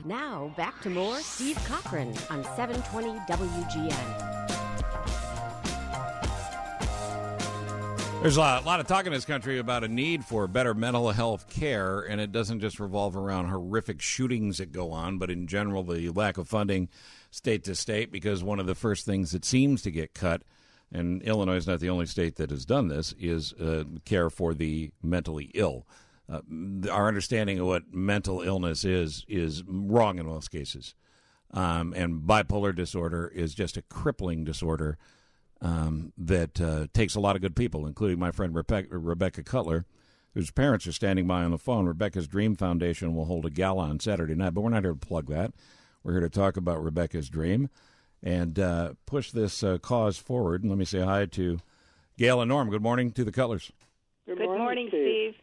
Now, back to more Steve Cochran on 720 WGN. There's a lot of talk in this country about a need for better mental health care, and it doesn't just revolve around horrific shootings that go on, but in general the lack of funding state to state, because one of the first things that seems to get cut, and Illinois is not the only state that has done this, is care for the mentally ill. Our understanding of what mental illness is wrong in most cases, and bipolar disorder is just a crippling disorder that takes a lot of good people, including my friend Rebecca Cutler, whose parents are standing by on the phone. Rebecca's Dream Foundation will hold a gala on Saturday night, but we're not here to plug that. We're here to talk about Rebecca's dream and push this cause forward. And let me say hi to Gail and Norm. Good morning to the Cutlers. Good morning, Steve.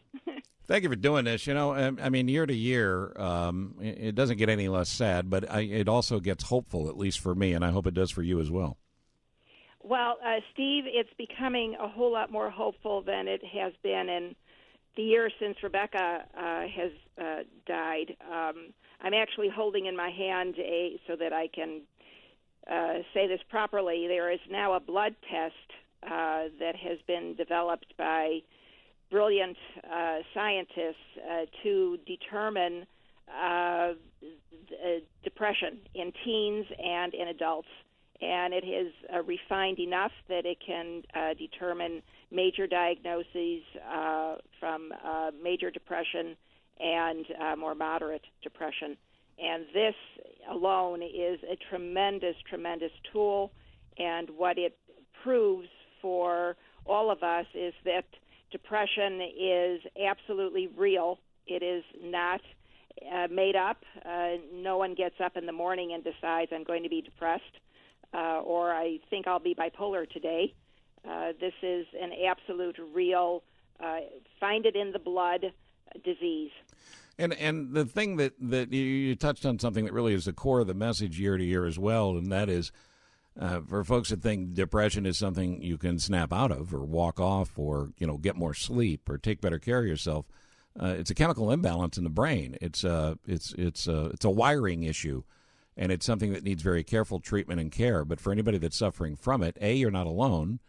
Thank you for doing this. You know, I mean, year to year, it doesn't get any less sad, but it also gets hopeful, at least for me, and I hope it does for you as well. Well, Steve, it's becoming a whole lot more hopeful than it has been in the years since Rebecca has died. I'm actually holding in my hand so that I can say this properly. There is now a blood test that has been developed by brilliant scientists to determine depression in teens and in adults. And it is refined enough that it can determine major diagnoses from major depression and more moderate depression. And this alone is a tremendous, tremendous tool. And what it proves for all of us is that depression is absolutely real. It is not made up. No one gets up in the morning and decides, I'm going to be depressed. Or I think I'll be bipolar today. This is an absolute real, find it in the blood disease. And the thing that you touched on something that really is the core of the message year to year as well, and that is for folks that think depression is something you can snap out of or walk off or, you know, get more sleep or take better care of yourself. It's a chemical imbalance in the brain. It's a wiring issue. And it's something that needs very careful treatment and care. But for anybody that's suffering from it, A, you're not alone.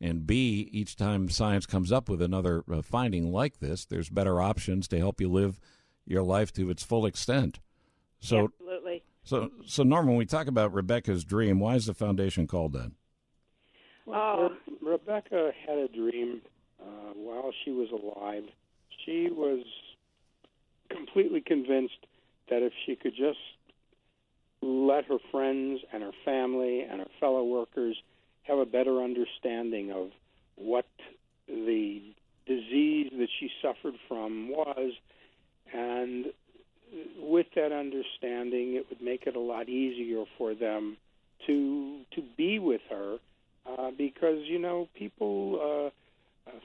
And B, each time science comes up with another finding like this, there's better options to help you live your life to its full extent. So, absolutely. So Norm, when we talk about Rebecca's dream, why is the foundation called that? Well, Rebecca had a dream while she was alive. She was completely convinced that if she could just let her friends and her family and her fellow workers have a better understanding of what the disease that she suffered from was, and with that understanding, it would make it a lot easier for them to be with her, because, you know, people,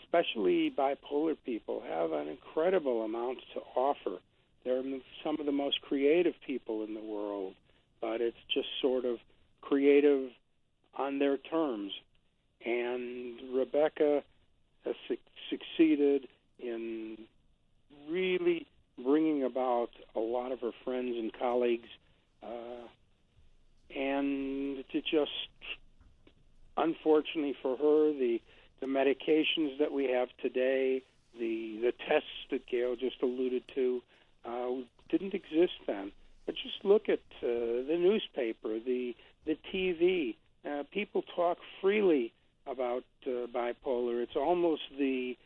especially bipolar people, have an incredible amount to offer. They're some of the most creative people in the world, but it's just sort of creative on their terms. And Rebecca has succeeded in really bringing about a lot of her friends and colleagues, and to just, unfortunately for her, the medications that we have today, the tests that Gail just alluded to, didn't exist then. But just look at the newspaper, the TV. People talk freely about bipolar. It's almost the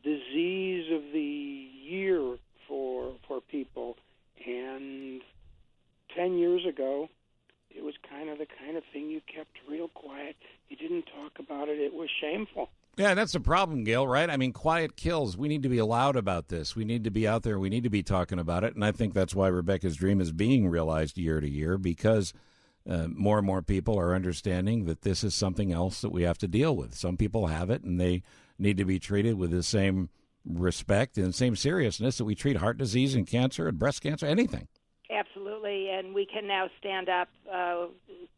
disease of the year for people. And 10 years ago, it was kind of the kind of thing you kept real quiet. You didn't talk about it. It was shameful. Yeah, that's the problem, Gail, right? I mean, quiet kills. We need to be loud about this. We need to be out there. We need to be talking about it. And I think that's why Rebecca's dream is being realized year to year, because more and more people are understanding that this is something else that we have to deal with. Some people have it, and they need to be treated with the same respect and the same seriousness that we treat heart disease and cancer and breast cancer, anything. Absolutely. And we can now stand up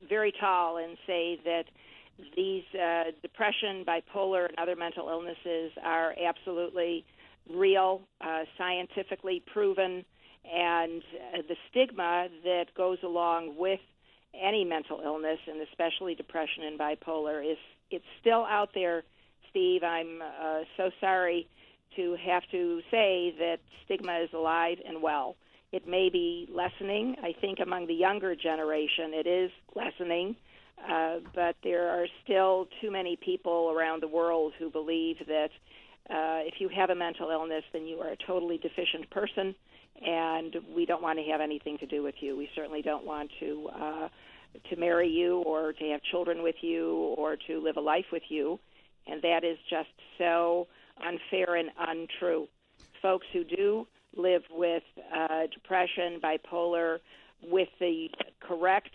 very tall and say that these depression, bipolar, and other mental illnesses are absolutely real, scientifically proven, and the stigma that goes along with any mental illness, and especially depression and bipolar, it's still out there, Steve. I'm so sorry to have to say that stigma is alive and well. It may be lessening. I think among the younger generation it is lessening, but there are still too many people around the world who believe that if you have a mental illness, then you are a totally deficient person, and we don't want to have anything to do with you. We certainly don't want to marry you or to have children with you or to live a life with you, and that is just so unfair and untrue. Folks who do live with depression, bipolar, with the correct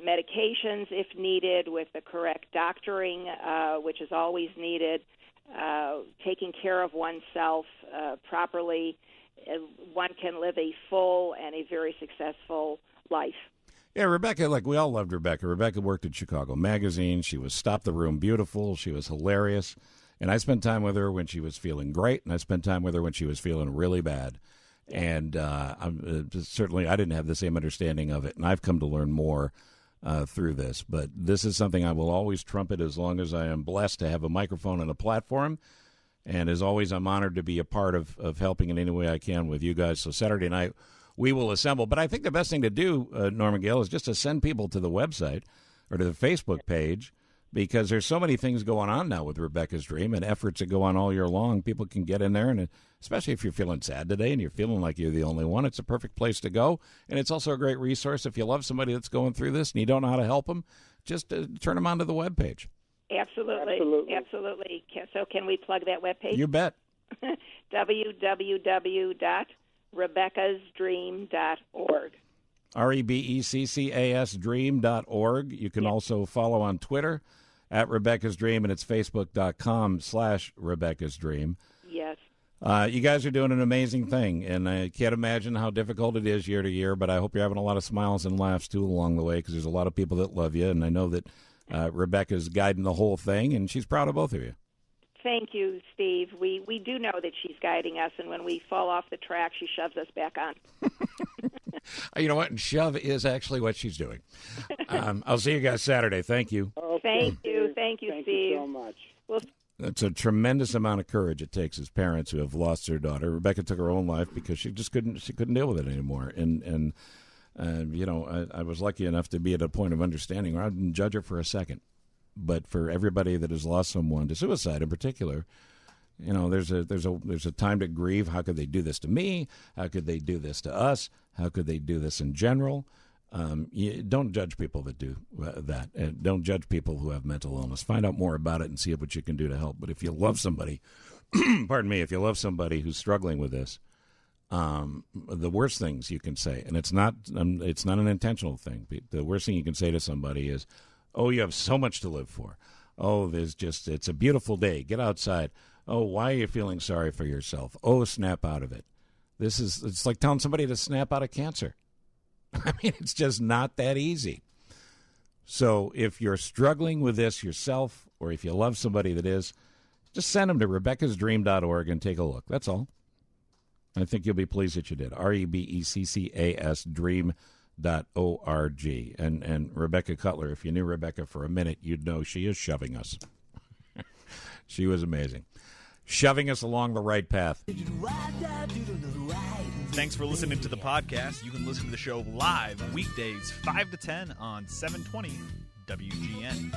medications if needed, with the correct doctoring, which is always needed, taking care of oneself properly, one can live a full and a very successful life. Yeah, Rebecca, like we all loved Rebecca. Rebecca worked at Chicago Magazine. She was Stop the Room beautiful. She was hilarious. And I spent time with her when she was feeling great, and I spent time with her when she was feeling really bad. And certainly I didn't have the same understanding of it, and I've come to learn more through this. But this is something I will always trumpet as long as I am blessed to have a microphone and a platform. And as always, I'm honored to be a part of helping in any way I can with you guys. So Saturday night, we will assemble. But I think the best thing to do, Norman Gail, is just to send people to the website or to the Facebook page, because there's so many things going on now with Rebecca's Dream and efforts that go on all year long. People can get in there, and especially if you're feeling sad today and you're feeling like you're the only one, it's a perfect place to go. And it's also a great resource if you love somebody that's going through this and you don't know how to help them, just turn them onto the webpage. Absolutely. So can we plug that webpage? You bet. www.rebeccasdream.org. REBECCASdream.org. You can also follow on Twitter at Rebecca's Dream, and it's Facebook.com/Rebecca's Dream. Yes. You guys are doing an amazing thing, and I can't imagine how difficult it is year to year, but I hope you're having a lot of smiles and laughs, too, along the way, because there's a lot of people that love you, and I know that Rebecca's guiding the whole thing, and she's proud of both of you. Thank you, Steve. We do know that she's guiding us, and when we fall off the track, she shoves us back on. You know what? And shove is actually what she's doing. I'll see you guys Saturday. Thank you. Okay. Thank you, Steve. Thank you so much. That's a tremendous amount of courage it takes as parents who have lost their daughter. Rebecca took her own life because she just couldn't deal with it anymore. And you know, I was lucky enough to be at a point of understanding where I didn't judge her for a second. But for everybody that has lost someone to suicide in particular, you know, there's a time to grieve. How could they do this to me? How could they do this to us? How could they do this in general? You don't judge people that do that. And don't judge people who have mental illness. Find out more about it and see what you can do to help. But if you love somebody, pardon me, if you love somebody who's struggling with this, the worst things you can say, and it's not an intentional thing. The worst thing you can say to somebody is, "Oh, you have so much to live for. Oh, it's a beautiful day. Get outside. Oh, why are you feeling sorry for yourself? Oh, snap out of it." It's like telling somebody to snap out of cancer. I mean, it's just not that easy. So if you're struggling with this yourself, or if you love somebody that is, just send them to RebeccasDream.org and take a look. That's all. I think you'll be pleased that you did. REBECCASdream.org. And Rebecca Cutler, if you knew Rebecca for a minute, you'd know she is shoving us. She was amazing. Shoving us along the right path. Thanks for listening to the podcast. You can listen to the show live weekdays 5 to 10 on 720 WGN.